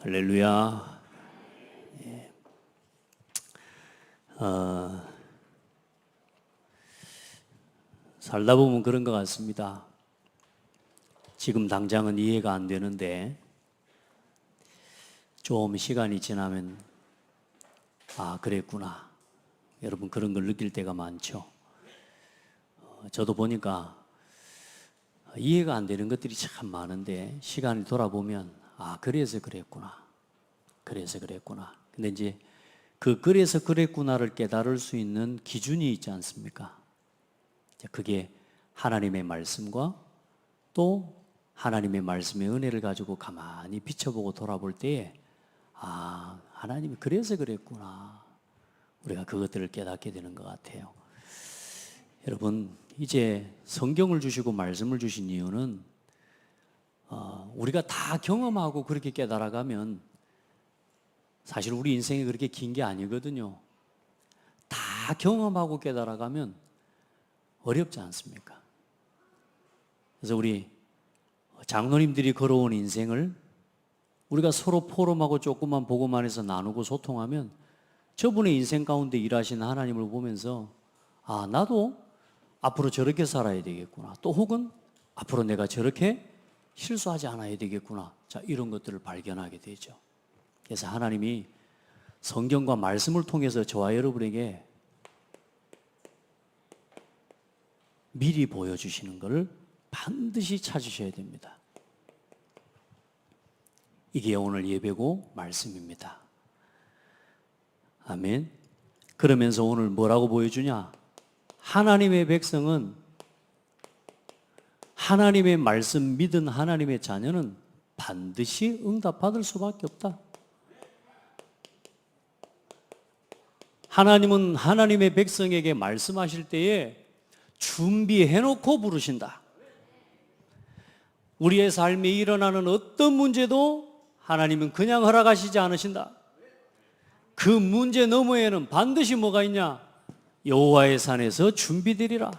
할렐루야. 예. 살다 보면 그런 것 같습니다. 지금 당장은 이해가 안 되는데 좀 시간이 지나면 그랬구나. 여러분 그런 걸 느낄 때가 많죠. 저도 보니까 이해가 안 되는 것들이 참 많은데 시간이 돌아보면 그래서 그랬구나. 그래서 그랬구나. 근데 이제 그래서 그랬구나를 깨달을 수 있는 기준이 있지 않습니까? 그게 하나님의 말씀과 또 하나님의 말씀의 은혜를 가지고 가만히 비춰보고 돌아볼 때에 하나님이 그래서 그랬구나. 우리가 그것들을 깨닫게 되는 것 같아요. 여러분 이제 성경을 주시고 말씀을 주신 이유는 우리가 다 경험하고 그렇게 깨달아가면 사실 우리 인생이 그렇게 긴 게 아니거든요. 다 경험하고 깨달아가면 어렵지 않습니까? 그래서 우리 장로님들이 걸어온 인생을 우리가 서로 포럼하고 조금만 보고만 해서 나누고 소통하면 저분의 인생 가운데 일하시는 하나님을 보면서 나도 앞으로 저렇게 살아야 되겠구나. 또 혹은 앞으로 내가 저렇게 실수하지 않아야 되겠구나. 이런 것들을 발견하게 되죠. 그래서 하나님이 성경과 말씀을 통해서 저와 여러분에게 미리 보여주시는 것을 반드시 찾으셔야 됩니다. 이게 오늘 예배고 말씀입니다. 아멘. 그러면서 오늘 뭐라고 보여주냐? 하나님의 백성은 하나님의 말씀 믿은 하나님의 자녀는 반드시 응답받을 수밖에 없다. 하나님은 하나님의 백성에게 말씀하실 때에 준비해놓고 부르신다. 우리의 삶에 일어나는 어떤 문제도 하나님은 그냥 허락하시지 않으신다. 그 문제 너머에는 반드시 뭐가 있냐? 여호와의 산에서 준비되리라.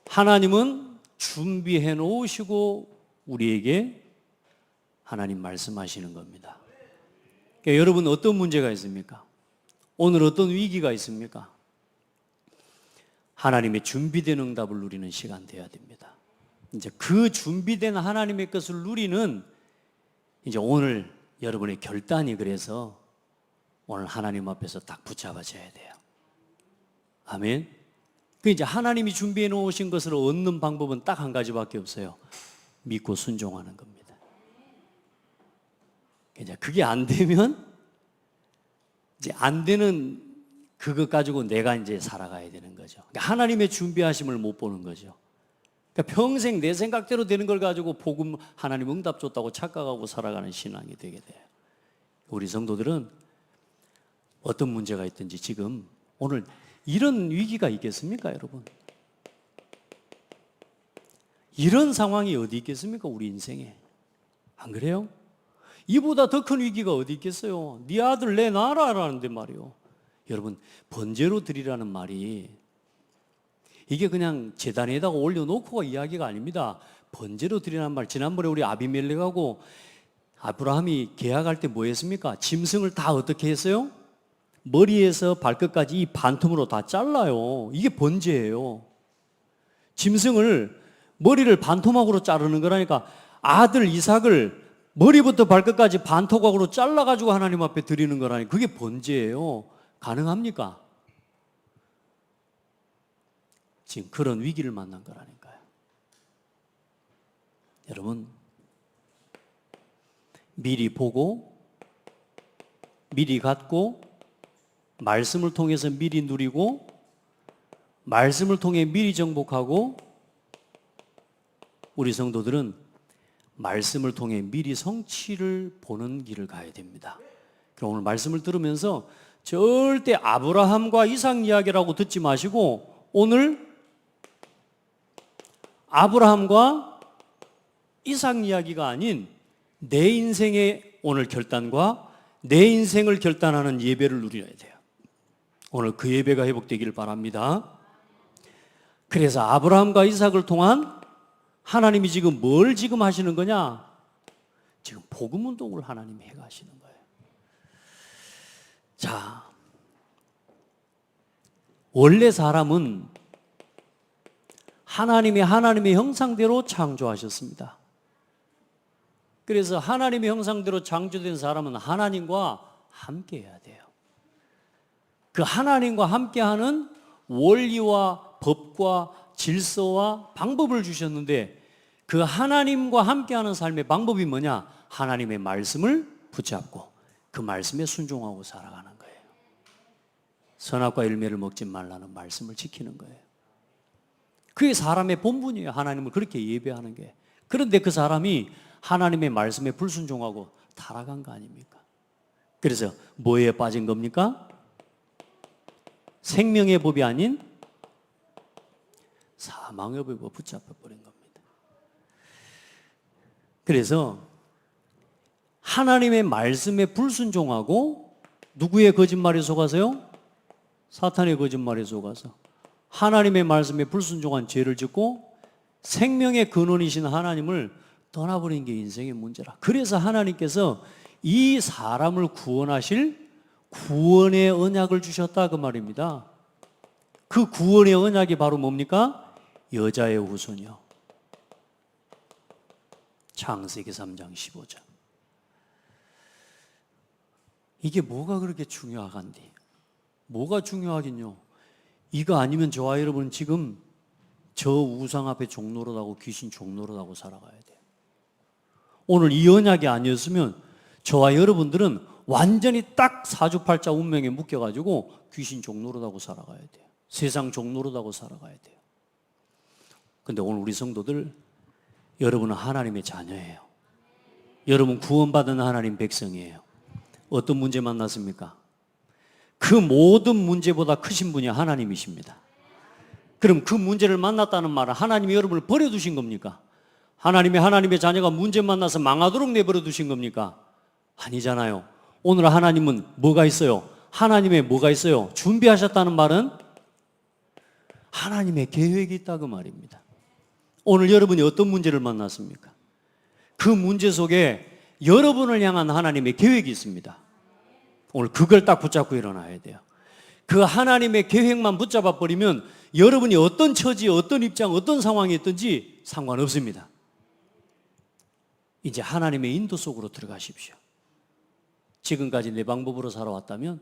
하나님은 준비해 놓으시고 우리에게 하나님 말씀하시는 겁니다. 그러니까 여러분 어떤 문제가 있습니까? 오늘 어떤 위기가 있습니까? 하나님의 준비된 응답을 누리는 시간 되어야 됩니다. 이제 그 준비된 하나님의 것을 누리는 이제 오늘 여러분의 결단이 그래서 오늘 하나님 앞에서 딱 붙잡아져야 돼요. 아멘. 그 이제 하나님이 준비해 놓으신 것을 얻는 방법은 딱 한 가지밖에 없어요. 믿고 순종하는 겁니다. 이제 그게 안 되면 이제 안 되는 그것 가지고 내가 이제 살아가야 되는 거죠. 그러니까 하나님의 준비하심을 못 보는 거죠. 그러니까 평생 내 생각대로 되는 걸 가지고 복음 하나님 응답 줬다고 착각하고 살아가는 신앙이 되게 돼요. 우리 성도들은 어떤 문제가 있든지 지금 오늘 이런 위기가 있겠습니까, 여러분? 이런 상황이 어디 있겠습니까, 우리 인생에? 안 그래요? 이보다 더 큰 위기가 어디 있겠어요? 네 아들 내놔라라는데 말이요. 여러분 번제로 드리라는 말이 이게 그냥 제단에다가 올려놓고가 이야기가 아닙니다. 번제로 드리라는 말, 지난번에 우리 아비멜렉하고 아브라함이 계약할 때 뭐 했습니까? 짐승을 다 어떻게 했어요? 머리에서 발끝까지 이 반틈으로 다 잘라요. 이게 번제예요. 짐승을 머리를 반토막으로 자르는 거라니까. 아들 이삭을 머리부터 발끝까지 반토막으로 잘라가지고 하나님 앞에 드리는 거라니. 그게 번제예요. 가능합니까? 지금 그런 위기를 만난 거라니까요. 여러분 미리 보고 미리 갖고 말씀을 통해서 미리 누리고 말씀을 통해 미리 정복하고 우리 성도들은 말씀을 통해 미리 성취를 보는 길을 가야 됩니다. 그럼 오늘 말씀을 들으면서 절대 아브라함과 이삭 이야기라고 듣지 마시고 오늘 아브라함과 이삭 이야기가 아닌 내 인생의 오늘 결단과 내 인생을 결단하는 예배를 누려야 돼요. 오늘 그 예배가 회복되기를 바랍니다. 그래서 아브라함과 이삭을 통한 하나님이 지금 뭘 지금 하시는 거냐? 지금 복음 운동을 하나님이 해가시는 거예요. 자, 원래 사람은 하나님의 형상대로 창조하셨습니다. 그래서 하나님의 형상대로 창조된 사람은 하나님과 함께 해야 돼요. 그 하나님과 함께하는 원리와 법과 질서와 방법을 주셨는데 그 하나님과 함께하는 삶의 방법이 뭐냐? 하나님의 말씀을 붙잡고 그 말씀에 순종하고 살아가는 거예요. 선악과 열매를 먹지 말라는 말씀을 지키는 거예요. 그게 사람의 본분이에요. 하나님을 그렇게 예배하는 게. 그런데 그 사람이 하나님의 말씀에 불순종하고 타락한 거 아닙니까? 그래서 뭐에 빠진 겁니까? 생명의 법이 아닌 사망의 법에 붙잡혀 버린 겁니다. 그래서 하나님의 말씀에 불순종하고 누구의 거짓말에 속아서요? 사탄의 거짓말에 속아서 하나님의 말씀에 불순종한 죄를 짓고 생명의 근원이신 하나님을 떠나버린 게 인생의 문제라. 그래서 하나님께서 이 사람을 구원하실 구원의 언약을 주셨다 그 말입니다. 그 구원의 언약이 바로 뭡니까? 여자의 후손이요. 창세기 3장 15절. 이게 뭐가 그렇게 중요하간디? 뭐가 중요하긴요? 이거 아니면 저와 여러분 지금 저 우상 앞에 종노릇하고 귀신 종노릇하고 살아가야 돼요. 오늘 이 언약이 아니었으면 저와 여러분들은 완전히 딱 사주팔자 운명에 묶여가지고 귀신 종노릇하고 살아가야 돼요. 세상 종노릇하고 살아가야 돼요. 근데 오늘 우리 성도들, 여러분은 하나님의 자녀예요. 여러분 구원받은 하나님 백성이에요. 어떤 문제 만났습니까? 그 모든 문제보다 크신 분이 하나님이십니다. 그럼 그 문제를 만났다는 말은 하나님이 여러분을 버려두신 겁니까? 하나님의 자녀가 문제 만나서 망하도록 내버려 두신 겁니까? 아니잖아요. 오늘 하나님은 뭐가 있어요? 하나님의 뭐가 있어요? 준비하셨다는 말은 하나님의 계획이 있다고 말입니다. 오늘 여러분이 어떤 문제를 만났습니까? 그 문제 속에 여러분을 향한 하나님의 계획이 있습니다. 오늘 그걸 딱 붙잡고 일어나야 돼요. 그 하나님의 계획만 붙잡아 버리면 여러분이 어떤 처지, 어떤 입장, 어떤 상황이 있든지 상관없습니다. 이제 하나님의 인도 속으로 들어가십시오. 지금까지 내 방법으로 살아왔다면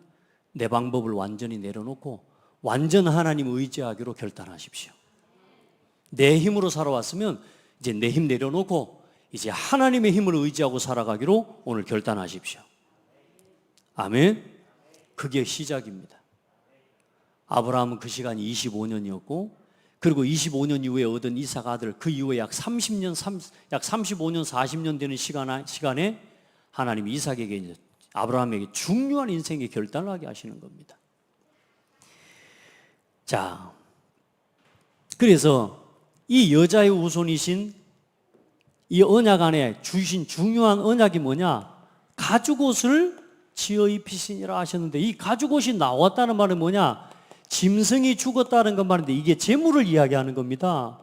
내 방법을 완전히 내려놓고 완전 하나님을 의지하기로 결단하십시오. 내 힘으로 살아왔으면 이제 내 힘 내려놓고 이제 하나님의 힘을 의지하고 살아가기로 오늘 결단하십시오. 아멘. 그게 시작입니다. 아브라함은 그 시간이 25년이었고 그리고 25년 이후에 얻은 이삭 아들, 그 이후에 약 35년, 40년 되는 시간에 하나님이 이삭에게 이제 아브라함에게 중요한 인생의 결단을 하게 하시는 겁니다. 자, 그래서 이 여자의 후손이신 이 언약 안에 주신 중요한 언약이 뭐냐? 가죽옷을 지어 입히시니라 하셨는데 이 가죽옷이 나왔다는 말은 뭐냐? 짐승이 죽었다는 것 말인데 이게 재물을 이야기하는 겁니다.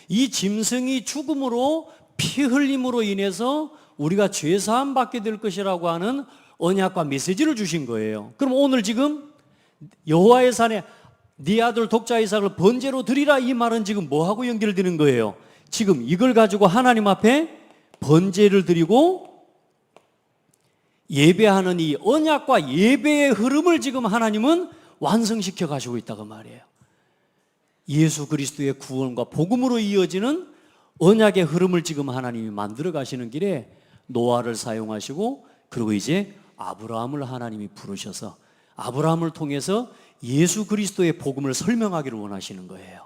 이 짐승이 죽음으로 피 흘림으로 인해서 우리가 죄사함 받게 될 것이라고 하는 언약과 메시지를 주신 거예요. 그럼 오늘 지금 여호와의 산에 네 아들 독자 이삭을 번제로 드리라 이 말은 지금 뭐하고 연결되는 거예요? 지금 이걸 가지고 하나님 앞에 번제를 드리고 예배하는 이 언약과 예배의 흐름을 지금 하나님은 완성시켜 가시고 있다고 말이에요. 예수 그리스도의 구원과 복음으로 이어지는 언약의 흐름을 지금 하나님이 만들어 가시는 길에 노아를 사용하시고 그리고 이제 아브라함을 하나님이 부르셔서 아브라함을 통해서 예수 그리스도의 복음을 설명하기를 원하시는 거예요.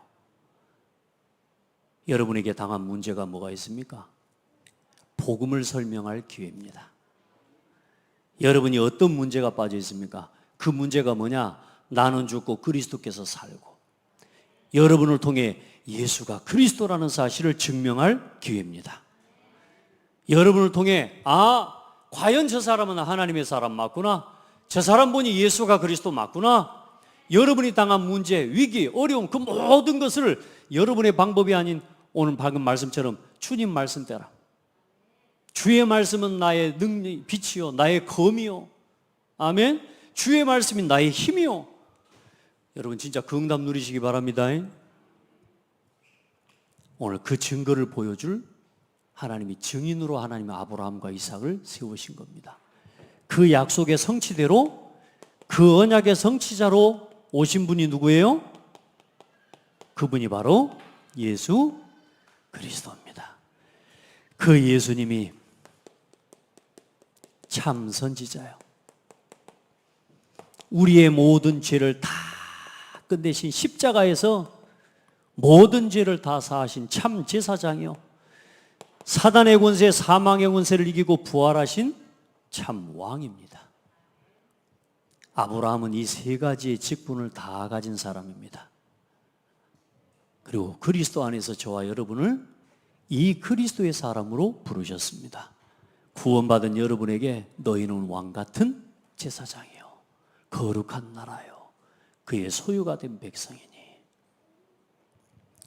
여러분에게 당한 문제가 뭐가 있습니까? 복음을 설명할 기회입니다. 여러분이 어떤 문제가 빠져 있습니까? 그 문제가 뭐냐? 나는 죽고 그리스도께서 살고 여러분을 통해 예수가 그리스도라는 사실을 증명할 기회입니다. 여러분을 통해 과연 저 사람은 하나님의 사람 맞구나, 저 사람 보니 예수가 그리스도 맞구나, 여러분이 당한 문제, 위기, 어려움 그 모든 것을 여러분의 방법이 아닌 오늘 방금 말씀처럼 주님 말씀대로 주의 말씀은 나의 능력, 빛이요 나의 검이요. 아멘. 주의 말씀이 나의 힘이요. 여러분 진짜 그 응답 누리시기 바랍니다. 오늘 그 증거를 보여줄 하나님이 증인으로 하나님의 아브라함과 이삭을 세우신 겁니다. 그 약속의 성취대로 그 언약의 성취자로 오신 분이 누구예요? 그분이 바로 예수 그리스도입니다. 그 예수님이 참 선지자요. 우리의 모든 죄를 다 끝내신 십자가에서 모든 죄를 다 사하신 참 제사장이요. 사단의 권세, 사망의 권세를 이기고 부활하신 참 왕입니다. 아브라함은 이 세 가지의 직분을 다 가진 사람입니다. 그리고 그리스도 안에서 저와 여러분을 이 그리스도의 사람으로 부르셨습니다. 구원받은 여러분에게 너희는 왕같은 제사장이요 거룩한 나라요 그의 소유가 된 백성이니.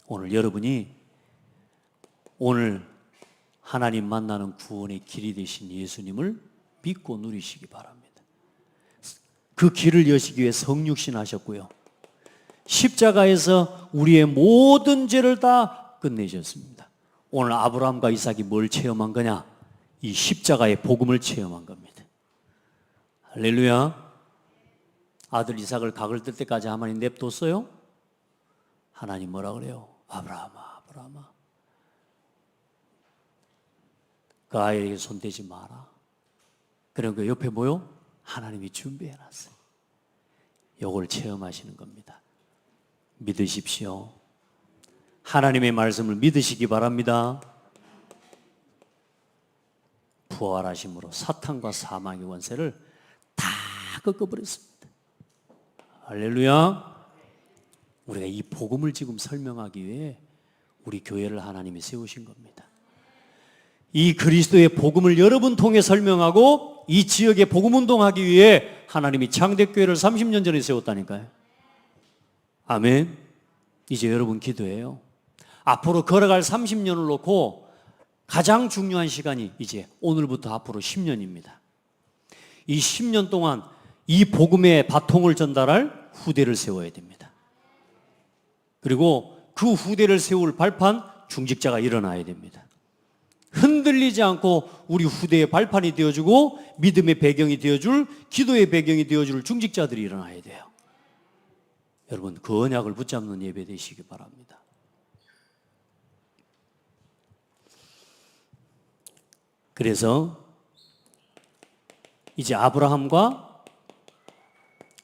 오늘 여러분이 오늘 하나님 만나는 구원의 길이 되신 예수님을 믿고 누리시기 바랍니다. 그 길을 여시기 위해 성육신 하셨고요, 십자가에서 우리의 모든 죄를 다 끝내셨습니다. 오늘 아브라함과 이삭이 뭘 체험한 거냐? 이 십자가의 복음을 체험한 겁니다. 할렐루야. 아들 이삭을 각을 뜰 때까지 하나님 냅뒀어요? 하나님 뭐라 그래요? 아브라함아, 아브라함아, 그 아이에게 손대지 마라. 그럼 그 옆에 뭐요? 하나님이 준비해놨어요. 요걸 체험하시는 겁니다. 믿으십시오. 하나님의 말씀을 믿으시기 바랍니다. 부활하심으로 사탄과 사망의 권세를 다 꺾어버렸습니다. 할렐루야. 우리가 이 복음을 지금 설명하기 위해 우리 교회를 하나님이 세우신 겁니다. 이 그리스도의 복음을 여러분 통해 설명하고 이 지역에 복음 운동하기 위해 하나님이 창대교회를 30년 전에 세웠다니까요. 아멘. 이제 여러분 기도해요. 앞으로 걸어갈 30년을 놓고 가장 중요한 시간이 이제 오늘부터 앞으로 10년입니다. 이 10년 동안 이 복음의 바통을 전달할 후대를 세워야 됩니다. 그리고 그 후대를 세울 발판 중직자가 일어나야 됩니다. 흔들리지 않고 우리 후대의 발판이 되어주고 믿음의 배경이 되어줄, 기도의 배경이 되어줄 중직자들이 일어나야 돼요. 여러분 그 언약을 붙잡는 예배 되시기 바랍니다. 그래서 이제 아브라함과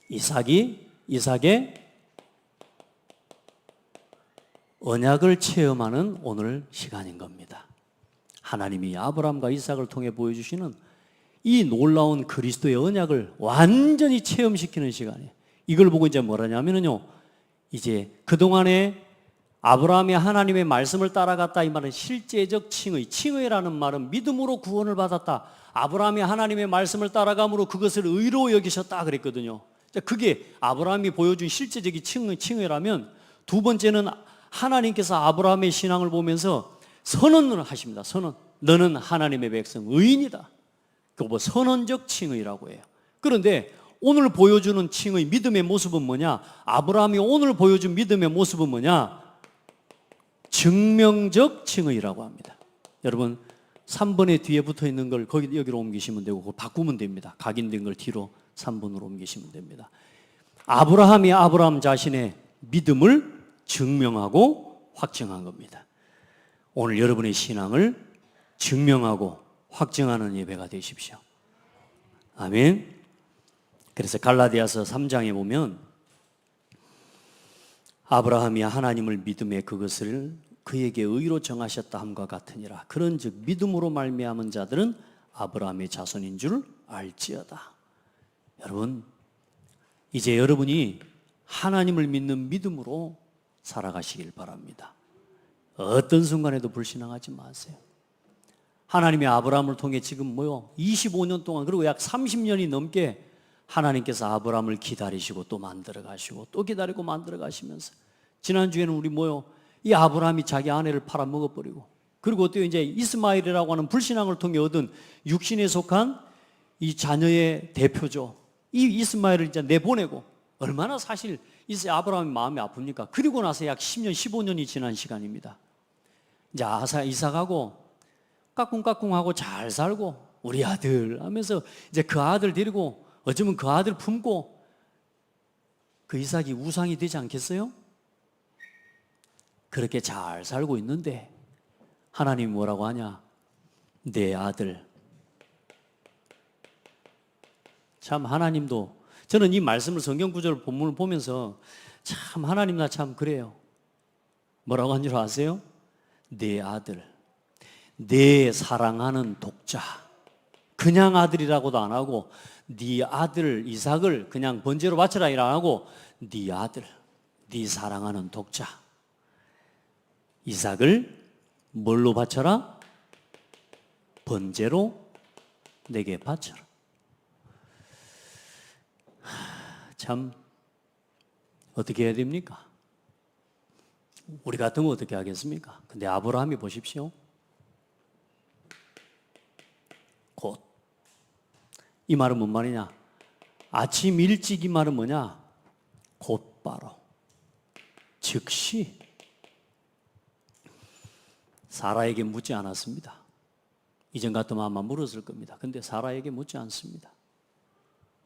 이삭의 언약을 체험하는 오늘 시간인 겁니다. 하나님이 아브라함과 이삭을 통해 보여주시는 이 놀라운 그리스도의 언약을 완전히 체험시키는 시간이에요. 이걸 보고 이제 뭐라냐면요, 이제 그동안에 아브라함이 하나님의 말씀을 따라갔다 이 말은 실제적 칭의라는 말은 믿음으로 구원을 받았다. 아브라함이 하나님의 말씀을 따라감으로 그것을 의로 여기셨다 그랬거든요. 그게 아브라함이 보여준 실제적인 칭의라면, 두 번째는 하나님께서 아브라함의 신앙을 보면서 선언을 하십니다. 선언. 너는 하나님의 백성, 의인이다. 그거 뭐 선언적 칭의라고 해요. 그런데 오늘 보여주는 칭의, 믿음의 모습은 뭐냐? 아브라함이 오늘 보여준 믿음의 모습은 뭐냐? 증명적 칭의라고 합니다. 여러분 3번에 뒤에 붙어 있는 걸 여기로 옮기시면 되고 그걸 바꾸면 됩니다. 각인된 걸 뒤로 3번으로 옮기시면 됩니다. 아브라함이 아브라함 자신의 믿음을 증명하고 확증한 겁니다. 오늘 여러분의 신앙을 증명하고 확증하는 예배가 되십시오. 아멘. 그래서 갈라디아서 3장에 보면 아브라함이 하나님을 믿음에 그것을 그에게 의로 정하셨다 함과 같으니라. 그런즉 믿음으로 말미암은 자들은 아브라함의 자손인 줄 알지어다. 여러분 이제 여러분이 하나님을 믿는 믿음으로 살아가시길 바랍니다. 어떤 순간에도 불신앙하지 마세요. 하나님이 아브라함을 통해 지금 25년 동안, 그리고 약 30년이 넘게 하나님께서 아브라함을 기다리시고 또 만들어 가시고 또 기다리고 만들어 가시면서, 지난주에는 우리 이 아브라함이 자기 아내를 팔아먹어버리고 그리고 또 이제 이스마엘이라고 하는 불신앙을 통해 얻은 육신에 속한 이 자녀의 대표죠. 이 이스마엘을 이제 내보내고 얼마나 사실 아브라함의 마음이 아픕니까? 그리고 나서 약 10년, 15년이 지난 시간입니다. 이제 이삭하고 까꿍까꿍하고 잘 살고 우리 아들 하면서 이제 그 아들 데리고 어쩌면 그 아들 품고 그 이삭이 우상이 되지 않겠어요? 그렇게 잘 살고 있는데 하나님이 뭐라고 하냐? 내 아들. 참 하나님도 저는 이 말씀을 성경 구절 본문을 보면서 참 하나님 나 참 그래요. 뭐라고 한 줄 아세요? 내 아들. 내 사랑하는 독자. 그냥 아들이라고도 안 하고 네 아들 이삭을 그냥 번제로 바쳐라 안 하고 네 아들, 네 사랑하는 독자 이삭을 뭘로 바쳐라? 번제로 내게 바쳐라. 참 어떻게 해야 됩니까? 우리 같으면 어떻게 하겠습니까? 근데 아브라함이 보십시오. 곧. 이 말은 뭔 말이냐? 아침 일찍 이 말은 뭐냐? 곧바로. 즉시. 사라에게 묻지 않았습니다. 이전 같으면 아마 물었을 겁니다. 근데 사라에게 묻지 않습니다.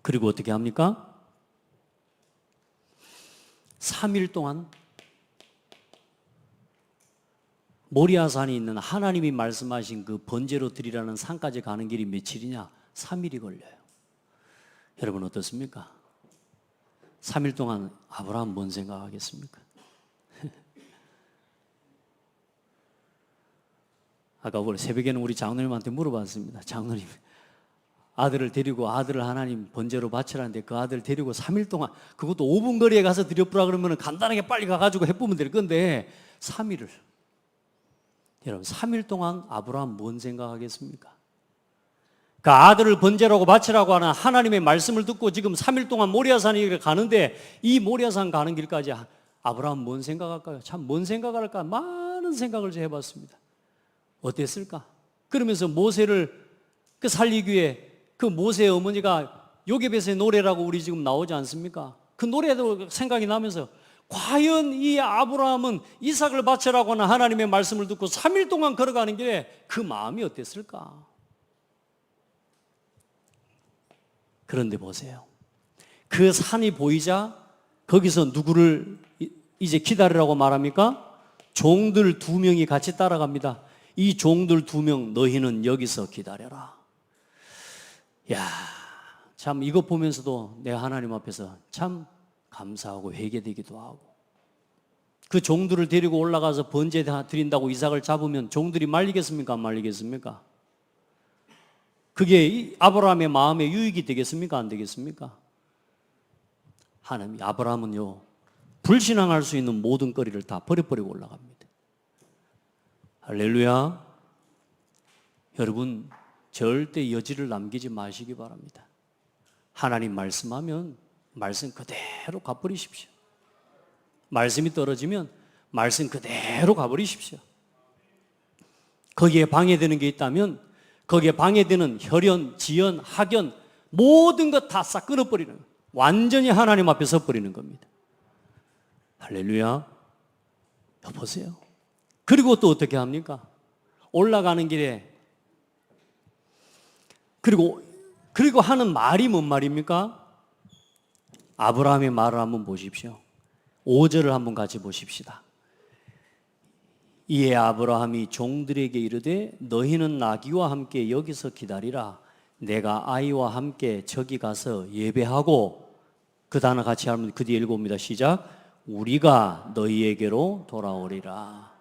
그리고 어떻게 합니까? 3일 동안 모리아산에 있는 하나님이 말씀하신 그 번제로 드리라는 산까지 가는 길이 며칠이냐? 3일이 걸려요. 여러분 어떻습니까? 3일 동안 아브라함 뭔 생각하겠습니까? 아까 우리 새벽에는 우리 장로님한테 물어봤습니다. 장로님, 아들을 데리고 아들을 하나님 번제로 바치라는데 그 아들 데리고 3일 동안 그것도 5분 거리에 가서 드려보라 그러면 간단하게 빨리 가가지고 해보면 될 건데 3일을 여러분 3일 동안 아브라함 뭔 생각하겠습니까? 그 아들을 번제라고 바치라고 하는 하나님의 말씀을 듣고 지금 3일 동안 모리아산에 가는데 이 모리아산 가는 길까지 아브라함 뭔 생각할까요? 참 뭔 생각을 할까? 많은 생각을 좀 해봤습니다. 어땠을까? 그러면서 모세를 그 살리기 위해 그 모세의 어머니가 요게벳의 노래라고 우리 지금 나오지 않습니까? 그 노래도 생각이 나면서 과연 이 아브라함은 이삭을 바치라고 하는 하나님의 말씀을 듣고 3일 동안 걸어가는 길에 그 마음이 어땠을까? 그런데 보세요. 그 산이 보이자 거기서 누구를 이제 기다리라고 말합니까? 종들 2명이 같이 따라갑니다. 이 종들 2명 너희는 여기서 기다려라. 야, 참 이거 보면서도 내가 하나님 앞에서 참 감사하고 회개되기도 하고 그 종들을 데리고 올라가서 번제 드린다고 이삭을 잡으면 종들이 말리겠습니까? 안 말리겠습니까? 그게 아브라함의 마음에 유익이 되겠습니까? 안 되겠습니까? 하나님, 아브라함은요 불신앙할 수 있는 모든 거리를 다 버려버리고 올라갑니다. 할렐루야. 여러분 절대 여지를 남기지 마시기 바랍니다. 하나님 말씀하면 말씀 그대로 가버리십시오. 말씀이 떨어지면 말씀 그대로 가버리십시오. 거기에 방해되는 게 있다면 거기에 방해되는 혈연, 지연, 학연 모든 것 다 싹 끊어버리는 완전히 하나님 앞에 서버리는 겁니다. 할렐루야. 보세요. 그리고 또 어떻게 합니까? 올라가는 길에 그리고 하는 말이 뭔 말입니까? 아브라함의 말을 한번 보십시오. 5절을 한번 같이 보십시다. 이에 아브라함이 종들에게 이르되 너희는 나귀와 함께 여기서 기다리라. 내가 아이와 함께 저기 가서 예배하고 그 단어 같이 하면 그 뒤에 읽어봅니다. 시작. 우리가 너희에게로 돌아오리라.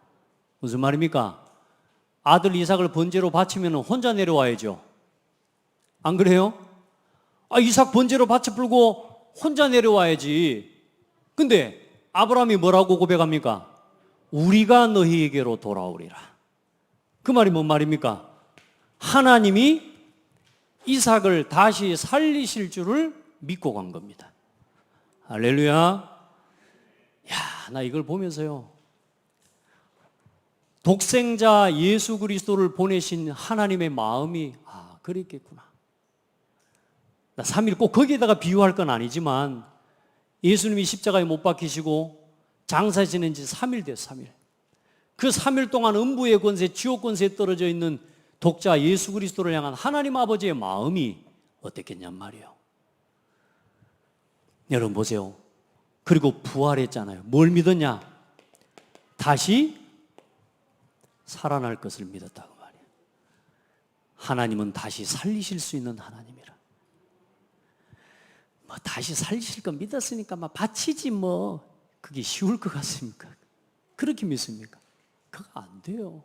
무슨 말입니까? 아들 이삭을 번제로 바치면 혼자 내려와야죠. 안 그래요? 이삭 번제로 바쳐 풀고 혼자 내려와야지. 근데 아브라함이 뭐라고 고백합니까? 우리가 너희에게로 돌아오리라. 그 말이 뭔 말입니까? 하나님이 이삭을 다시 살리실 줄을 믿고 간 겁니다. 할렐루야. 야, 나 이걸 보면서요 독생자 예수 그리스도를 보내신 하나님의 마음이 그랬겠구나. 나 3일 꼭 거기에다가 비유할 건 아니지만 예수님이 십자가에 못 박히시고 장사 지낸 지 3일 됐어요. 3일. 그 3일 동안 음부의 권세, 지옥 권세에 떨어져 있는 독자 예수 그리스도를 향한 하나님 아버지의 마음이 어땠겠냔 말이에요. 여러분 보세요. 그리고 부활했잖아요. 뭘 믿었냐? 다시 살아날 것을 믿었다고 말이에요. 하나님은 다시 살리실 수 있는 하나님이라. 다시 살리실 거 믿었으니까 바치지 그게 쉬울 것 같습니까? 그렇게 믿습니까? 그거 안 돼요.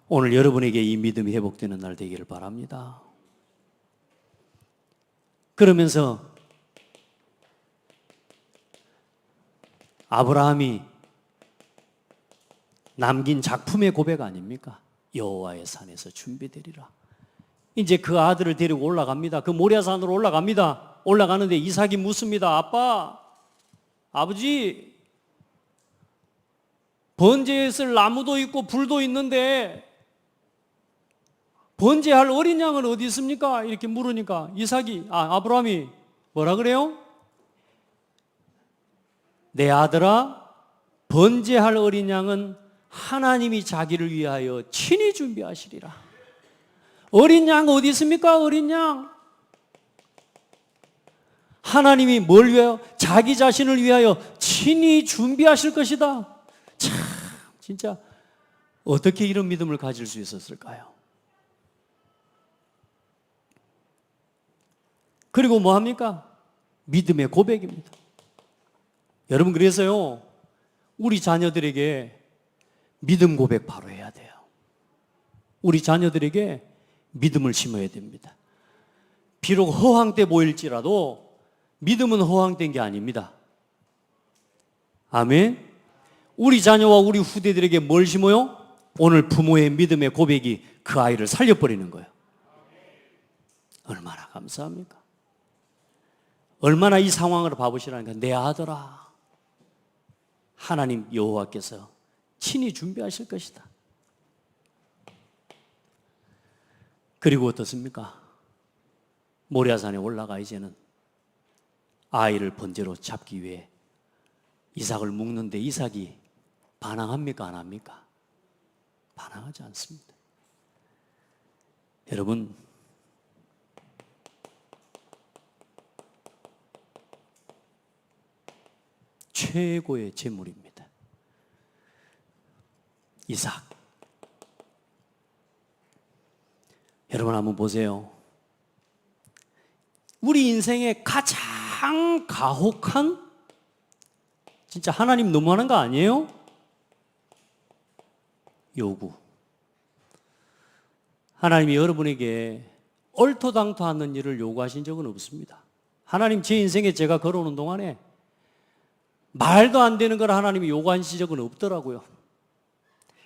오늘 여러분에게 이 믿음이 회복되는 날 되기를 바랍니다. 그러면서 아브라함이 남긴 작품의 고백 아닙니까? 여호와의 산에서 준비되리라. 이제 그 아들을 데리고 올라갑니다. 그 모리아산으로 올라갑니다. 올라가는데 이삭이 묻습니다. 아빠, 아버지, 번제에 쓸 나무도 있고 불도 있는데 번제할 어린 양은 어디 있습니까? 이렇게 물으니까 아브라함이 뭐라 그래요? 내 아들아, 번제할 어린 양은 하나님이 자기를 위하여 친히 준비하시리라. 어린 양 어디 있습니까? 어린 양. 하나님이 뭘 위하여? 자기 자신을 위하여 친히 준비하실 것이다. 참, 진짜 어떻게 이런 믿음을 가질 수 있었을까요? 그리고 뭐 합니까? 믿음의 고백입니다. 여러분, 그래서요, 우리 자녀들에게 믿음 고백 바로 해야 돼요. 우리 자녀들에게 믿음을 심어야 됩니다. 비록 허황돼 보일지라도 믿음은 허황된 게 아닙니다. 아멘. 우리 자녀와 우리 후대들에게 뭘 심어요? 오늘 부모의 믿음의 고백이 그 아이를 살려버리는 거예요. 얼마나 감사합니까? 얼마나 이 상황을 봐보시라니까. 내 아들아, 하나님 여호와께서 친히 준비하실 것이다. 그리고 어떻습니까? 모리아산에 올라가 이제는 아이를 번제로 잡기 위해 이삭을 묶는데 이삭이 반항합니까? 안 합니까? 반항하지 않습니다. 여러분, 최고의 재물입니다. 이삭. 여러분 한번 보세요. 우리 인생의 가장 가혹한, 진짜 하나님 너무하는 거 아니에요? 요구. 하나님이 여러분에게 얼토당토 않는 일을 요구하신 적은 없습니다. 하나님, 제 인생에 제가 걸어오는 동안에 말도 안 되는 걸 하나님이 요구하신 적은 없더라고요.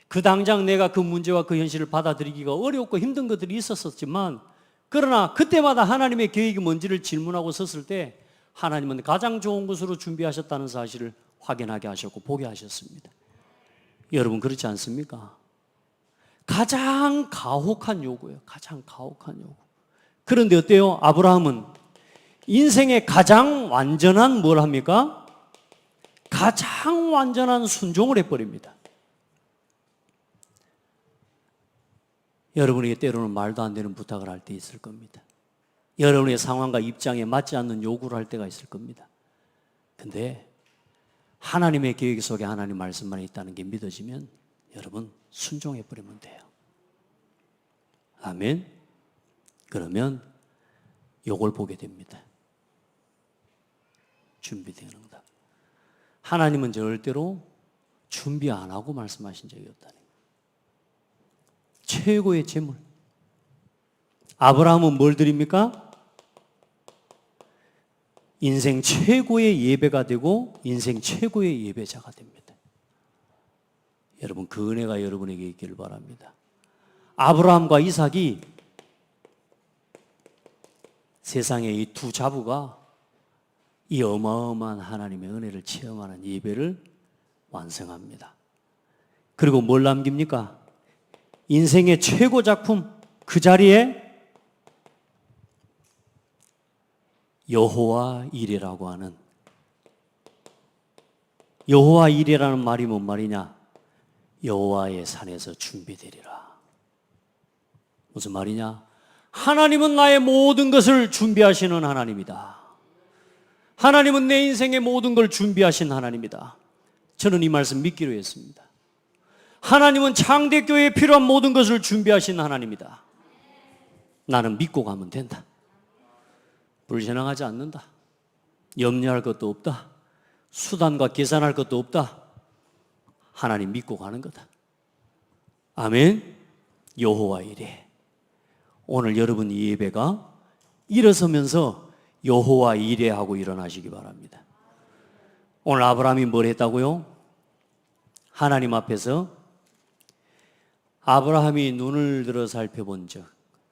그 당장 내가 그 문제와 그 현실을 받아들이기가 어렵고 힘든 것들이 있었지만, 그러나 그때마다 하나님의 계획이 뭔지를 질문하고 섰을 때 하나님은 가장 좋은 것으로 준비하셨다는 사실을 확인하게 하셨고 보게 하셨습니다. 여러분, 그렇지 않습니까? 가장 가혹한 요구예요. 가장 가혹한 요구. 그런데 어때요? 아브라함은 인생의 가장 완전한 뭘 합니까? 가장 완전한 순종을 해버립니다. 여러분에게 때로는 말도 안 되는 부탁을 할 때 있을 겁니다. 여러분의 상황과 입장에 맞지 않는 요구를 할 때가 있을 겁니다. 근데 하나님의 계획 속에 하나님 말씀만 있다는 게 믿어지면 여러분 순종해버리면 돼요. 아멘. 그러면 요걸 보게 됩니다. 준비되는 거다. 하나님은 절대로 준비 안 하고 말씀하신 적이 없다는 거예요. 최고의 재물. 아브라함은 뭘 드립니까? 인생 최고의 예배가 되고 인생 최고의 예배자가 됩니다. 여러분, 그 은혜가 여러분에게 있기를 바랍니다. 아브라함과 이삭이 세상의 이 두 자부가 이 어마어마한 하나님의 은혜를 체험하는 예배를 완성합니다. 그리고 뭘 남깁니까? 인생의 최고 작품, 그 자리에 여호와 이레라고 하는, 여호와 이레라는 말이 뭔 말이냐? 여호와의 산에서 준비되리라. 무슨 말이냐? 하나님은 나의 모든 것을 준비하시는 하나님이다. 하나님은 내 인생의 모든 걸 준비하신 하나님이다. 저는 이 말씀 믿기로 했습니다. 하나님은 창대교회에 필요한 모든 것을 준비하신 하나님이다. 나는 믿고 가면 된다. 불신앙하지 않는다. 염려할 것도 없다. 수단과 계산할 것도 없다. 하나님 믿고 가는 거다. 아멘. 여호와 이레. 오늘 여러분 이 예배가 일어서면서 여호와 이레 하고 일어나시기 바랍니다. 오늘 아브라함이 뭘 했다고요? 하나님 앞에서 아브라함이 눈을 들어 살펴본 적,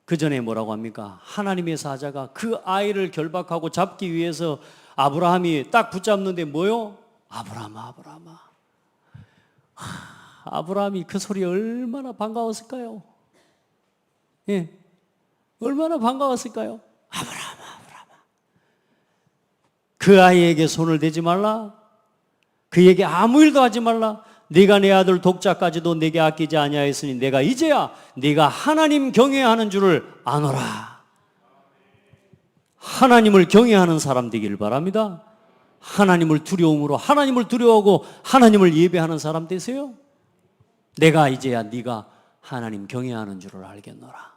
그 전에 뭐라고 합니까? 하나님의 사자가 그 아이를 결박하고 잡기 위해서 아브라함이 딱 붙잡는데 뭐요? 아브라함아, 아브라함아. 아브라함이 그 소리에 얼마나 반가웠을까요? 예, 얼마나 반가웠을까요? 아브라함아, 아브라함아. 그 아이에게 손을 대지 말라. 그에게 아무 일도 하지 말라. 네가 내 아들 독자까지도 내게 아끼지 아니하였으니 내가 이제야 네가 하나님 경외하는 줄을 아노라. 하나님을 경외하는 사람 되기를 바랍니다. 하나님을 두려움으로 하나님을 두려워하고 하나님을 예배하는 사람 되세요. 내가 이제야 네가 하나님 경외하는 줄을 알겠노라.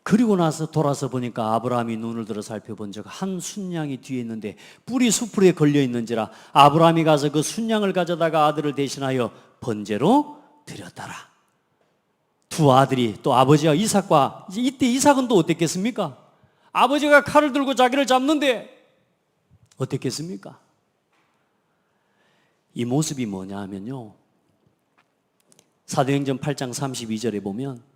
그리고 나서 돌아서 보니까 아브라함이 눈을 들어 살펴본 적 한 순양이 뒤에 있는데 뿔이 수풀에 걸려 있는지라 아브라함이 가서 그 순양을 가져다가 아들을 대신하여 번제로 드렸더라. 두 아들이 또 아버지와 이삭과, 이때 이삭은 또 어땠겠습니까? 아버지가 칼을 들고 자기를 잡는데 어땠겠습니까? 이 모습이 뭐냐 하면요, 사도행전 8장 32절에 보면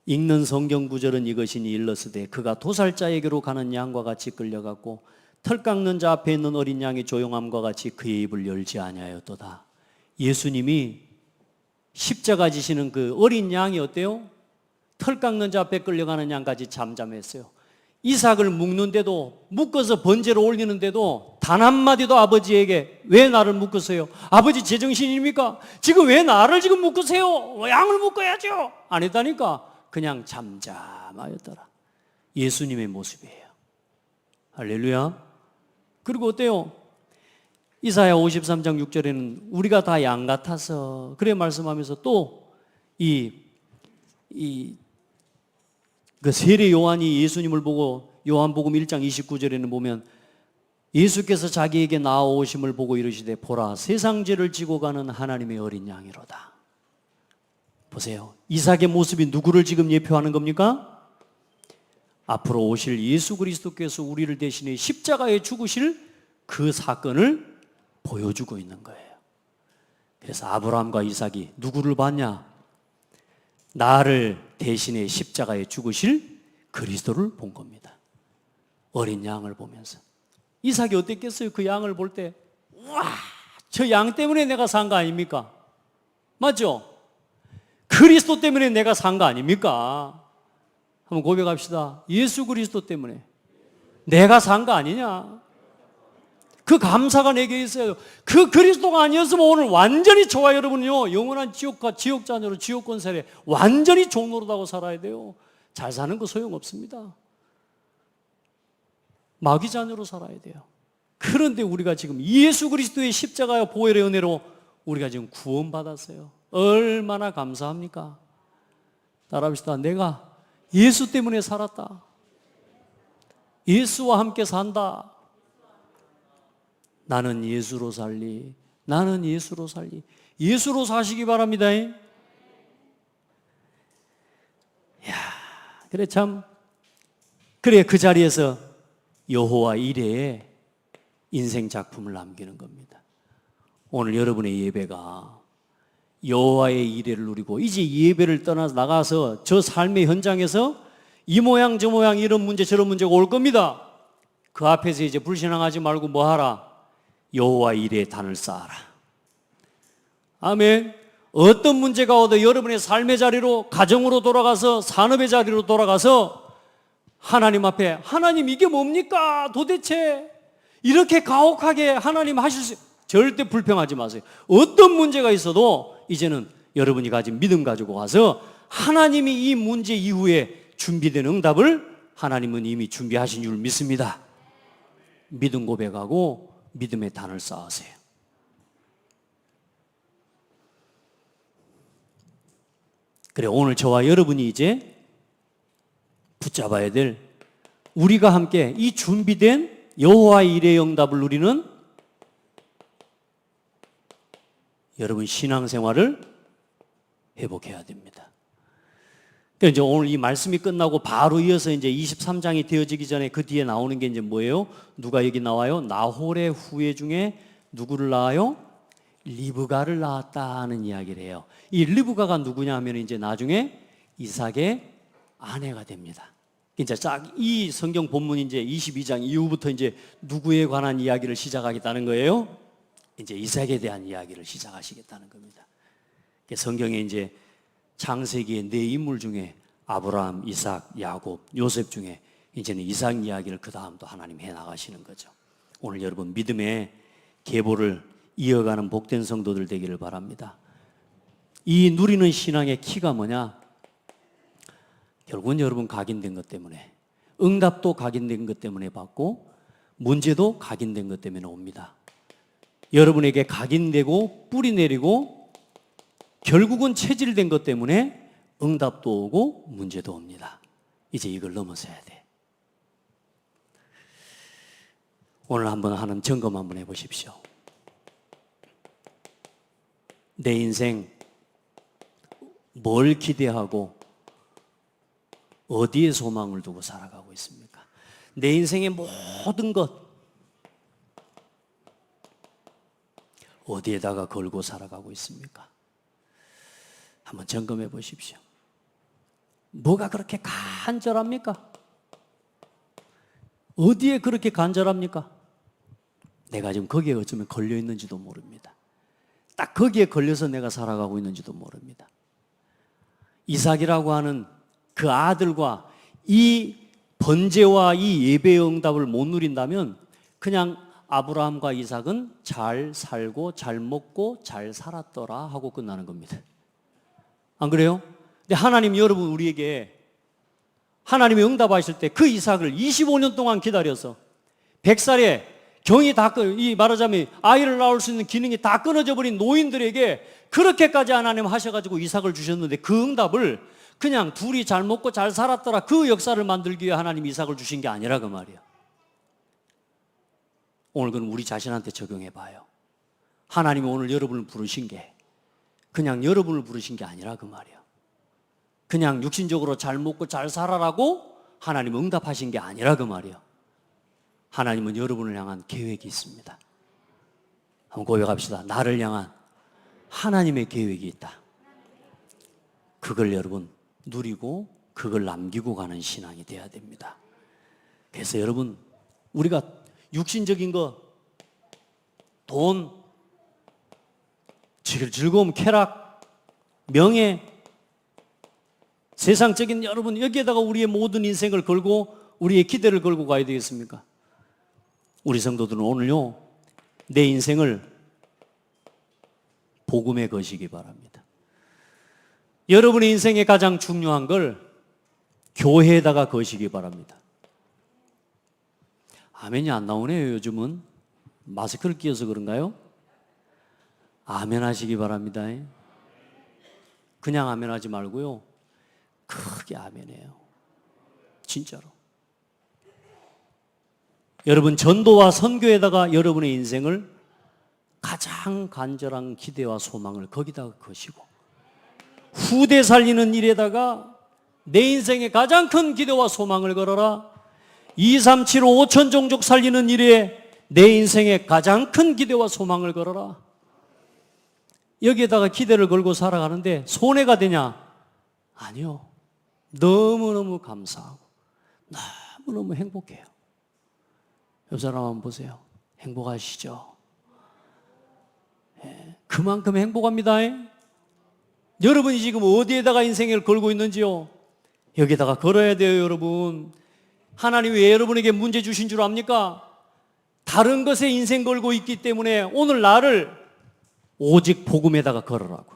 읽는 성경 구절은 이것이니 일렀으되 그가 도살자에게로 가는 양과 같이 끌려갔고 털 깎는 자 앞에 있는 어린 양이 조용함과 같이 그의 입을 열지 아니하였도다. 예수님이 십자가 지시는 그 어린 양이 어때요? 털 깎는 자 앞에 끌려가는 양까지 잠잠했어요. 이삭을 묶는데도, 묶어서 번제로 올리는데도 단 한마디도 아버지에게 왜 나를 묶으세요? 아버지 제정신입니까? 지금 왜 나를 지금 묶으세요? 양을 묶어야죠. 안 했다니까. 그냥 잠잠하였더라. 예수님의 모습이에요. 할렐루야. 그리고 어때요? 이사야 53장 6절에는 우리가 다 양 같아서, 그래 말씀하면서 또 그 세례 요한이 예수님을 보고 요한복음 1장 29절에는 보면 예수께서 자기에게 나아오심을 보고 이르시되 보라 세상 죄를 지고 가는 하나님의 어린 양이로다. 보세요. 이삭의 모습이 누구를 지금 예표하는 겁니까? 앞으로 오실 예수 그리스도께서 우리를 대신해 십자가에 죽으실 그 사건을 보여주고 있는 거예요. 그래서 아브라함과 이삭이 누구를 봤냐? 나를 대신해 십자가에 죽으실 그리스도를 본 겁니다. 어린 양을 보면서. 이삭이 어땠겠어요? 그 양을 볼 때, 와, 저 양 때문에 내가 산 거 아닙니까? 맞죠? 그리스도 때문에 내가 산 거 아닙니까? 한번 고백합시다. 예수 그리스도 때문에 내가 산 거 아니냐? 그 감사가 내게 있어요. 그 그리스도가 아니었으면 오늘 완전히 저와 여러분요, 영원한 지옥과 지옥 자녀로 지옥 권세에 완전히 종노릇하고 살아야 돼요. 잘 사는 거 소용없습니다. 마귀 자녀로 살아야 돼요. 그런데 우리가 지금 예수 그리스도의 십자가와 보혈의 은혜로 우리가 지금 구원받았어요. 얼마나 감사합니까? 따라합시다. 내가 예수 때문에 살았다. 예수와 함께 산다. 나는 예수로 살리. 나는 예수로 살리. 예수로 사시기 바랍니다. 야, 그래 참. 그래 그 자리에서 여호와 이레의 인생 작품을 남기는 겁니다. 오늘 여러분의 예배가 여호와의 이레를 누리고 이제 예배를 떠나서 나가서 저 삶의 현장에서 이 모양 저 모양 이런 문제 저런 문제가 올 겁니다. 그 앞에서 이제 불신앙하지 말고 뭐 하라? 여호와 일에 단을 쌓아라. 아멘. 어떤 문제가 와도 여러분의 삶의 자리로, 가정으로 돌아가서, 산업의 자리로 돌아가서 하나님 앞에, 하나님 이게 뭡니까? 도대체 이렇게 가혹하게 하나님 하실 수, 절대 불평하지 마세요. 어떤 문제가 있어도 이제는 여러분이 가진 믿음 가지고 가서 하나님이 이 문제 이후에 준비된 응답을 하나님은 이미 준비하신 줄 믿습니다. 믿음 고백하고 믿음의 단을 쌓으세요. 그래, 오늘 저와 여러분이 이제 붙잡아야 될, 우리가 함께 이 준비된 여호와의 일의 응답을 누리는 여러분 신앙생활을 회복해야 됩니다. 그래서 이제 오늘 이 말씀이 끝나고 바로 이어서 이제 23장이 되어지기 전에 그 뒤에 나오는 게 이제 뭐예요? 누가 여기 나와요? 나홀의 후예 중에 누구를 낳아요? 리브가를 낳았다는 이야기를 해요. 이 리브가가 누구냐 하면 이제 나중에 이삭의 아내가 됩니다. 이제 이 성경 본문 이제 22장 이후부터 이제 누구에 관한 이야기를 시작하겠다는 거예요? 이제 이삭에 대한 이야기를 시작하시겠다는 겁니다. 성경에 이제 창세기의 네 인물 중에 아브라함, 이삭, 야곱, 요셉 중에 이제는 이삭 이야기를 그 다음도 하나님 해 나가시는 거죠. 오늘 여러분 믿음의 계보를 이어가는 복된 성도들 되기를 바랍니다. 이 누리는 신앙의 키가 뭐냐? 결국은 여러분 각인된 것 때문에, 응답도 각인된 것 때문에 받고 문제도 각인된 것 때문에 옵니다. 여러분에게 각인되고 뿌리 내리고 결국은 체질된 것 때문에 응답도 오고 문제도 옵니다. 이제 이걸 넘어서야 돼. 오늘 한번 하는 점검 한번 해보십시오. 내 인생 뭘 기대하고 어디에 소망을 두고 살아가고 있습니까? 내 인생의 모든 것 어디에다가 걸고 살아가고 있습니까? 한번 점검해 보십시오. 뭐가 그렇게 간절합니까? 어디에 그렇게 간절합니까? 내가 지금 거기에 어쩌면 걸려 있는지도 모릅니다. 딱 거기에 걸려서 내가 살아가고 있는지도 모릅니다. 이삭이라고 하는 그 아들과 이 번제와 이 예배의 응답을 못 누린다면 그냥 아브라함과 이삭은 잘 살고 잘 먹고 잘 살았더라 하고 끝나는 겁니다. 안 그래요? 근데 하나님 여러분 우리에게 하나님이 응답하실 때 그 이삭을 25년 동안 기다려서 100살에 경이 다 이 말하자면 아이를 낳을 수 있는 기능이 다 끊어져 버린 노인들에게 그렇게까지 하나님 하셔가지고 이삭을 주셨는데 그 응답을 그냥 둘이 잘 먹고 잘 살았더라 그 역사를 만들기 위해 하나님 이삭을 주신 게 아니라 그 말이야. 오늘 그럼 우리 자신한테 적용해 봐요. 하나님이 오늘 여러분을 부르신 게 그냥 여러분을 부르신 게 아니라 그 말이야. 그냥 육신적으로 잘 먹고 잘 살아라고 하나님 응답하신 게 아니라 그 말이야. 하나님은 여러분을 향한 계획이 있습니다. 한번 고백합시다. 나를 향한 하나님의 계획이 있다. 그걸 여러분 누리고 그걸 남기고 가는 신앙이 돼야 됩니다. 그래서 여러분 우리가 육신적인 거, 돈, 즐거움, 쾌락, 명예, 세상적인 여러분 여기에다가 우리의 모든 인생을 걸고 우리의 기대를 걸고 가야 되겠습니까? 우리 성도들은 오늘요 내 인생을 복음에 거시기 바랍니다. 여러분의 인생에 가장 중요한 걸 교회에다가 거시기 바랍니다. 아멘이 안 나오네요. 요즘은 마스크를 끼워서 그런가요? 아멘 하시기 바랍니다. 그냥 아멘 하지 말고요 크게 아멘해요. 진짜로. 여러분 전도와 선교에다가 여러분의 인생을 가장 간절한 기대와 소망을 거기다가 거시고 후대 살리는 일에다가 내 인생의 가장 큰 기대와 소망을 걸어라. 2, 3, 7, 5, 5천 종족 살리는 일에 내 인생의 가장 큰 기대와 소망을 걸어라. 여기에다가 기대를 걸고 살아가는데 손해가 되냐? 아니요. 너무너무 감사하고 너무너무 행복해요. 옆 사람 한번 보세요. 행복하시죠? 그만큼 행복합니다. 여러분이 지금 어디에다가 인생을 걸고 있는지요? 여기다가 걸어야 돼요, 여러분. 하나님이 왜 여러분에게 문제 주신 줄 압니까? 다른 것에 인생 걸고 있기 때문에 오늘 나를 오직 복음에다가 걸으라고.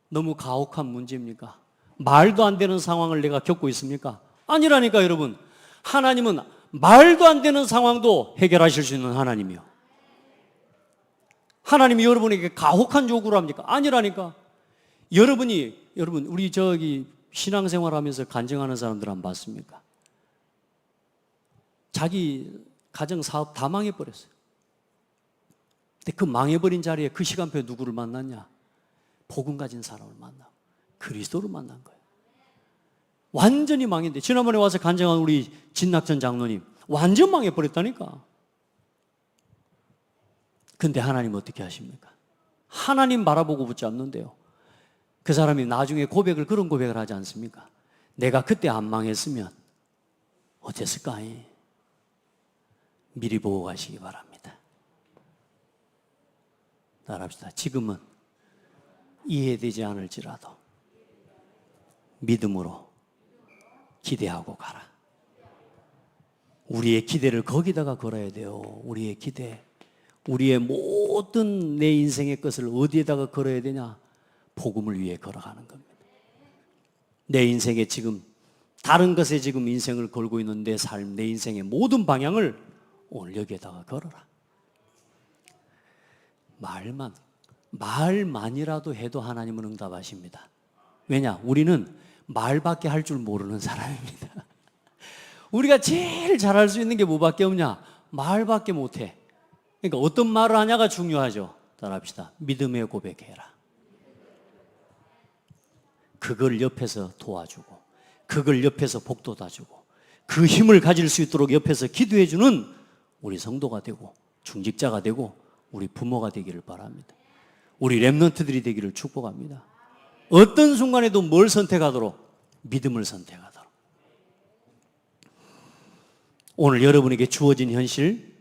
너무 가혹한 문제입니까? 말도 안 되는 상황을 내가 겪고 있습니까? 아니라니까, 여러분. 하나님은 말도 안 되는 상황도 해결하실 수 있는 하나님이요. 하나님이 여러분에게 가혹한 요구를 합니까? 아니라니까. 여러분, 우리 신앙생활 하면서 간증하는 사람들 안 봤습니까? 자기 가정 사업 다 망해버렸어요. 근데 그 망해버린 자리에 그 시간표에 누구를 만났냐? 복음 가진 사람을 만나고 그리스도를 만난 거예요. 완전히 망했는데, 지난번에 와서 간증한 우리 진낙전 장로님 완전 망해버렸다니까. 근데 하나님 어떻게 하십니까? 하나님 바라보고 붙잡는데요. 그 사람이 나중에 그런 고백을 하지 않습니까? 내가 그때 안 망했으면 어땠을까? 미리 보고 가시기 바랍니다. 따라합시다. 지금은 이해되지 않을지라도 믿음으로 기대하고 가라. 우리의 기대를 거기다가 걸어야 돼요. 우리의 기대. 우리의 모든 내 인생의 것을 어디에다가 걸어야 되냐? 복음을 위해 걸어가는 겁니다. 내 인생에 지금 다른 것에 지금 인생을 걸고 있는 내 삶, 내 인생의 모든 방향을 오늘 여기에다가 걸어라. 말만이라도 해도 하나님은 응답하십니다. 왜냐? 우리는 말밖에 할 줄 모르는 사람입니다. 우리가 제일 잘할 수 있는 게 뭐밖에 없냐? 말밖에 못해. 그러니까 어떤 말을 하냐가 중요하죠. 따라합시다. 믿음의 고백해라. 그걸 옆에서 도와주고, 그걸 옆에서 복돋아 주고, 그 힘을 가질 수 있도록 옆에서 기도해 주는 우리 성도가 되고 중직자가 되고 우리 부모가 되기를 바랍니다. 우리 렘넌트들이 되기를 축복합니다. 어떤 순간에도 뭘 선택하도록? 믿음을 선택하도록. 오늘 여러분에게 주어진 현실,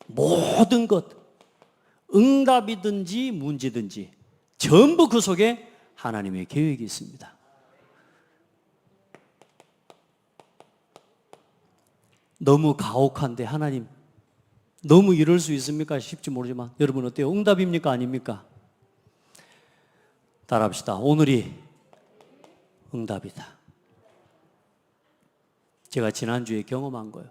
모든 것, 응답이든지 문제든지 전부 그 속에 하나님의 계획이 있습니다. 너무 가혹한데 하나님, 너무 이럴 수 있습니까? 쉽지 모르지만 여러분 어때요? 응답입니까? 아닙니까? 따라합시다. 오늘이 응답이다. 제가 지난주에 경험한 거예요.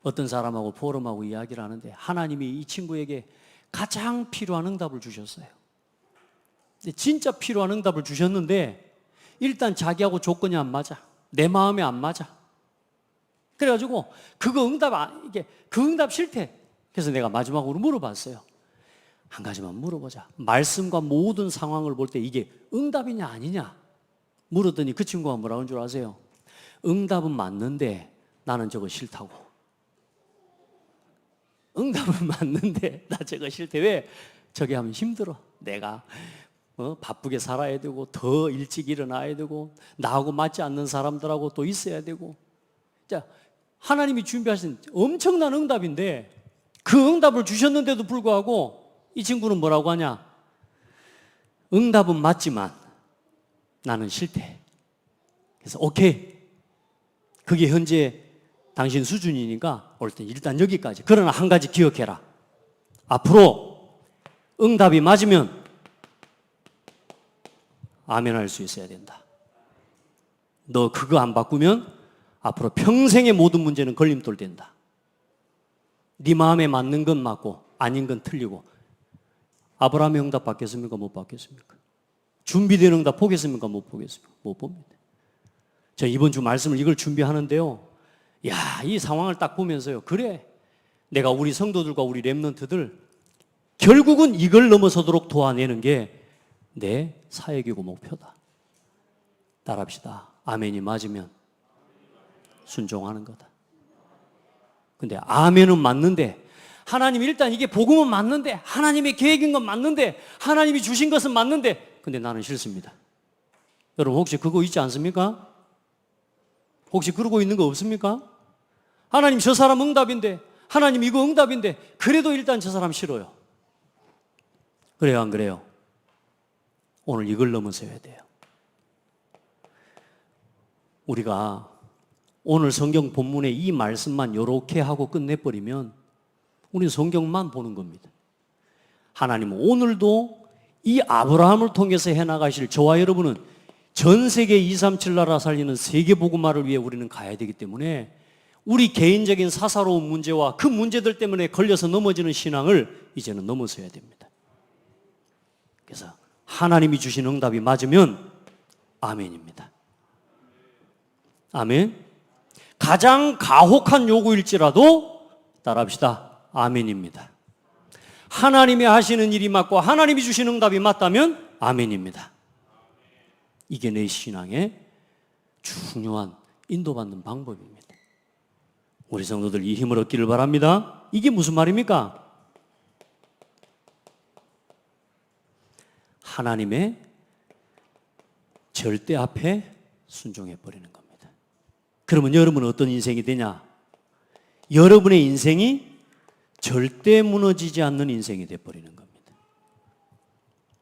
어떤 사람하고 포럼하고 이야기를 하는데 하나님이 이 친구에게 가장 필요한 응답을 주셨어요. 진짜 필요한 응답을 주셨는데 일단 자기하고 조건이 안 맞아. 내 마음에 안 맞아. 그래가지고 그 응답 싫대. 그래서 내가 마지막으로 물어봤어요. 한 가지만 물어보자. 말씀과 모든 상황을 볼 때 이게 응답이냐 아니냐 물었더니 그 친구가 뭐라고 한 줄 아세요? 응답은 맞는데 나는 저거 싫다고. 응답은 맞는데 나 저거 싫대. 왜? 저게 하면 힘들어. 내가 바쁘게 살아야 되고 더 일찍 일어나야 되고 나하고 맞지 않는 사람들하고 또 있어야 되고. 자, 하나님이 준비하신 엄청난 응답인데 그 응답을 주셨는데도 불구하고 이 친구는 뭐라고 하냐? 응답은 맞지만 나는 싫대. 그래서 오케이. 그게 현재 당신 수준이니까 올 때 일단 여기까지. 그러나 한 가지 기억해라. 앞으로 응답이 맞으면 아멘 할 수 있어야 된다. 너 그거 안 바꾸면 앞으로 평생의 모든 문제는 걸림돌 된다. 네 마음에 맞는 건 맞고 아닌 건 틀리고. 아브라함의 응답 받겠습니까? 못 받겠습니까? 준비된 응답 보겠습니까? 못 보겠습니까? 못 봅니다. 저 이번 주 말씀을 이걸 준비하는데요. 야, 이 상황을 딱 보면서요. 그래, 내가 우리 성도들과 우리 렘넌트들 결국은 이걸 넘어서도록 도와내는 게 내 사역이고 목표다. 따라합시다. 아멘이 맞으면 순종하는 거다. 근데 아멘은 맞는데 하나님 일단 이게 복음은 맞는데 하나님의 계획인 건 맞는데 하나님이 주신 것은 맞는데 근데 나는 싫습니다. 여러분 혹시 그거 있지 않습니까? 혹시 그러고 있는 거 없습니까? 하나님 저 사람 응답인데, 하나님 이거 응답인데, 그래도 일단 저 사람 싫어요. 그래요, 안 그래요? 오늘 이걸 넘어서야 돼요. 우리가 오늘 성경 본문의 이 말씀만 이렇게 하고 끝내버리면 우리는 성경만 보는 겁니다. 하나님은 오늘도 이 아브라함을 통해서 해나가실 저와 여러분은 전 세계 237 나라 살리는 세계복음화를 위해 우리는 가야 되기 때문에 우리 개인적인 사사로운 문제와 그 문제들 때문에 걸려서 넘어지는 신앙을 이제는 넘어서야 됩니다. 그래서 하나님이 주신 응답이 맞으면 아멘입니다. 아멘. 가장 가혹한 요구일지라도 따라합시다. 아멘입니다. 하나님이 하시는 일이 맞고 하나님이 주신 응답이 맞다면 아멘입니다. 이게 내 신앙의 중요한 인도받는 방법입니다. 우리 성도들 이 힘을 얻기를 바랍니다. 이게 무슨 말입니까? 하나님의 절대 앞에 순종해 버리는 겁니다. 그러면 여러분은 어떤 인생이 되냐? 여러분의 인생이 절대 무너지지 않는 인생이 되어버리는 겁니다.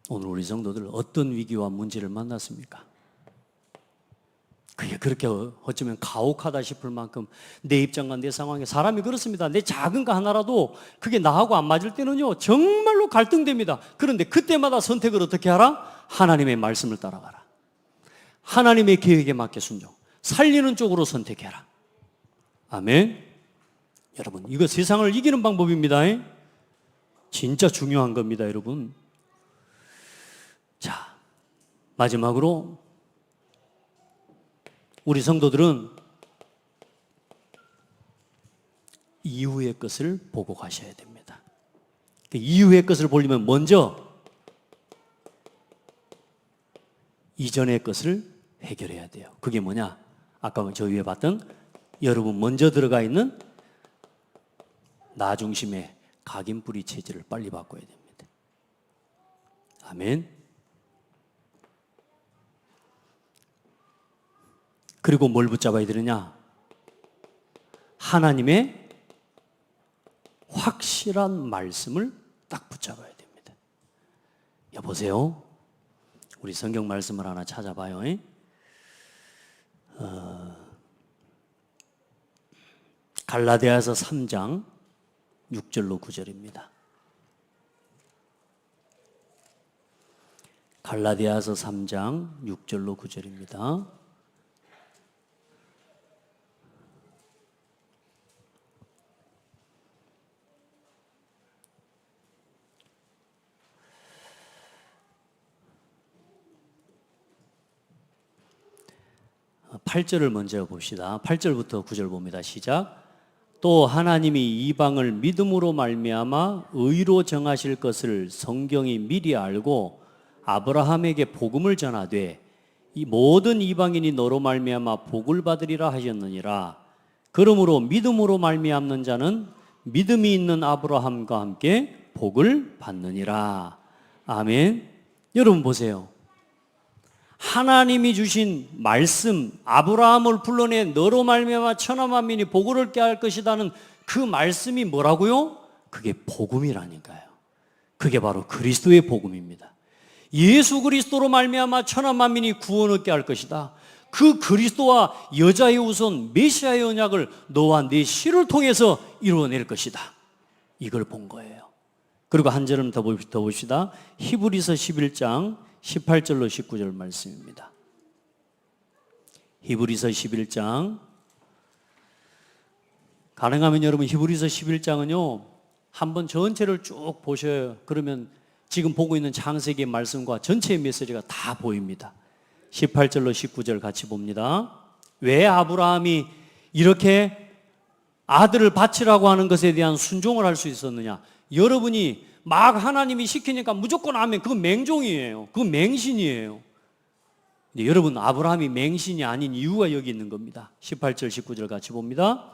오늘 우리 성도들 어떤 위기와 문제를 만났습니까? 그게 그렇게 어쩌면 가혹하다 싶을 만큼 내 입장과 내 상황에 사람이 그렇습니다. 내 작은 거 하나라도 그게 나하고 안 맞을 때는요 정말로 갈등됩니다. 그런데 그때마다 선택을 어떻게 하라? 하나님의 말씀을 따라가라. 하나님의 계획에 맞게 순종. 살리는 쪽으로 선택해라. 아멘. 여러분 이거 세상을 이기는 방법입니다. 진짜 중요한 겁니다, 여러분. 자, 마지막으로 우리 성도들은 이후의 것을 보고 가셔야 됩니다. 이후의 것을 보려면 먼저 이전의 것을 해결해야 돼요. 그게 뭐냐? 아까 저 위에 봤던 여러분 먼저 들어가 있는 나 중심의 각인뿌리 체질을 빨리 바꿔야 됩니다. 아멘. 그리고 뭘 붙잡아야 되느냐? 하나님의 확실한 말씀을 딱 붙잡아야 됩니다. 여보세요? 우리 성경 말씀을 하나 찾아봐요. 갈라디아서 3장 6절로 9절입니다. 갈라디아서 3장 6절로 9절입니다. 팔 8절을 먼저 봅시다. 8절부터 9절 봅니다. 시작. 또 하나님이 이방을 믿음으로 말미암아 의로 정하실 것을 성경이 미리 알고 아브라함에게 복음을 전하되 이 모든 이방인이 너로 말미암아 복을 받으리라 하셨느니라. 그러므로 믿음으로 말미암는 자는 믿음이 있는 아브라함과 함께 복을 받느니라. 아멘. 여러분 보세요. 하나님이 주신 말씀, 아브라함을 불러내 너로 말미암아 천하 만민이 복을 얻게 할 것이라는 그 말씀이 뭐라고요? 그게 복음이라니까요. 그게 바로 그리스도의 복음입니다. 예수 그리스도로 말미암아 천하 만민이 구원 얻게 할 것이다. 그 그리스도와 여자의 우선 메시아의 언약을 너와 내 씨를 통해서 이루어낼 것이다. 이걸 본 거예요. 그리고 한 절은 더 봅시다. 히브리서 11장 18절로 19절 말씀입니다. 히브리서 11장. 가능하면 여러분 히브리서 11장은요 한번 전체를 쭉 보셔요. 그러면 지금 보고 있는 창세기의 말씀과 전체의 메시지가 다 보입니다. 18절로 19절 같이 봅니다. 왜 아브라함이 이렇게 아들을 바치라고 하는 것에 대한 순종을 할 수 있었느냐? 여러분이 막 하나님이 시키니까 무조건 하면 그건 맹종이에요. 그건 맹신이에요. 근데 여러분 아브라함이 맹신이 아닌 이유가 여기 있는 겁니다. 18절 19절 같이 봅니다.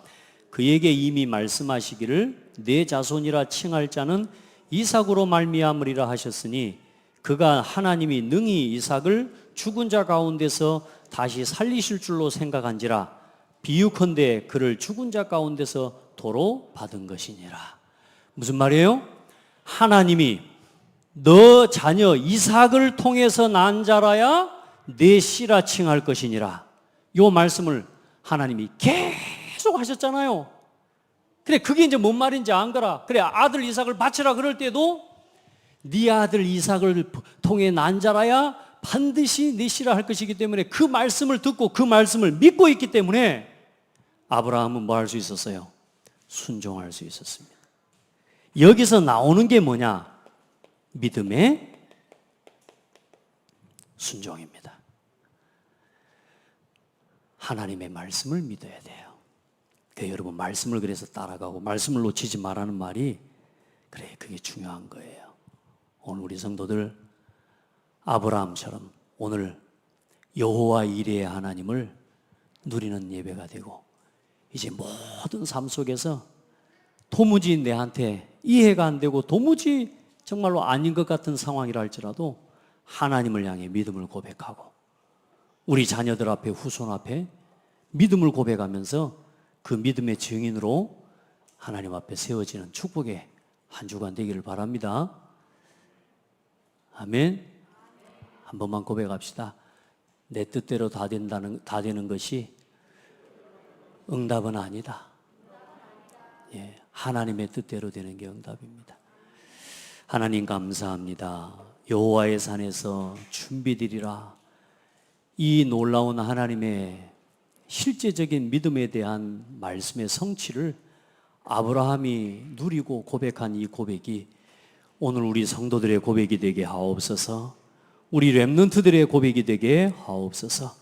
그에게 이미 말씀하시기를 내 자손이라 칭할 자는 이삭으로 말미암으리라 하셨으니 그가 하나님이 능히 이삭을 죽은 자 가운데서 다시 살리실 줄로 생각한지라. 비유컨대 그를 죽은 자 가운데서 도로 받은 것이니라. 무슨 말이에요? 하나님이 너 자녀 이삭을 통해서 난 자라야 내 씨라 칭할 것이니라. 이 말씀을 하나님이 계속 하셨잖아요. 그래, 그게 이제 뭔 말인지 안 거라. 그래, 아들 이삭을 바치라 그럴 때도 네 아들 이삭을 통해 난 자라야 반드시 내 씨라 할 것이기 때문에 그 말씀을 듣고 그 말씀을 믿고 있기 때문에 아브라함은 뭐 할 수 있었어요? 순종할 수 있었습니다. 여기서 나오는 게 뭐냐? 믿음의 순종입니다. 하나님의 말씀을 믿어야 돼요. 여러분, 말씀을 그래서 따라가고 말씀을 놓치지 말라는 말이 그래, 그게 중요한 거예요. 오늘 우리 성도들 아브라함처럼 오늘 여호와 이레의 하나님을 누리는 예배가 되고, 이제 모든 삶 속에서 도무지 내한테 이해가 안 되고 도무지 정말로 아닌 것 같은 상황이라 할지라도 하나님을 향해 믿음을 고백하고 우리 자녀들 앞에, 후손 앞에 믿음을 고백하면서 그 믿음의 증인으로 하나님 앞에 세워지는 축복의 한 주간 되기를 바랍니다. 아멘. 한 번만 고백합시다. 내 뜻대로 다 되는 것이 응답은 아니다. 예, 하나님의 뜻대로 되는 게 응답입니다. 하나님 감사합니다. 여호와의 산에서 준비되리라. 이 놀라운 하나님의 실제적인 믿음에 대한 말씀의 성취를 아브라함이 누리고 고백한 이 고백이 오늘 우리 성도들의 고백이 되게 하옵소서. 우리 렘넌트들의 고백이 되게 하옵소서.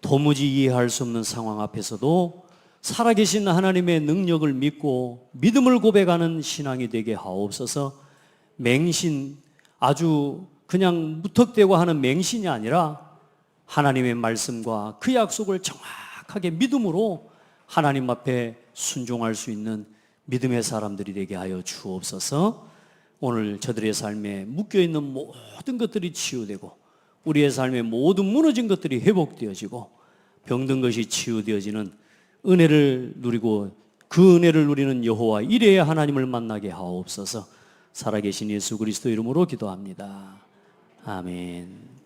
도무지 이해할 수 없는 상황 앞에서도 살아계신 하나님의 능력을 믿고 믿음을 고백하는 신앙이 되게 하옵소서. 맹신, 아주 그냥 무턱대고 하는 맹신이 아니라 하나님의 말씀과 그 약속을 정확하게 믿음으로 하나님 앞에 순종할 수 있는 믿음의 사람들이 되게 하여 주옵소서. 오늘 저들의 삶에 묶여있는 모든 것들이 치유되고 우리의 삶에 모든 무너진 것들이 회복되어지고 병든 것이 치유되어지는 은혜를 누리고 그 은혜를 누리는 여호와 이레의 하나님을 만나게 하옵소서. 살아계신 예수 그리스도 이름으로 기도합니다. 아멘.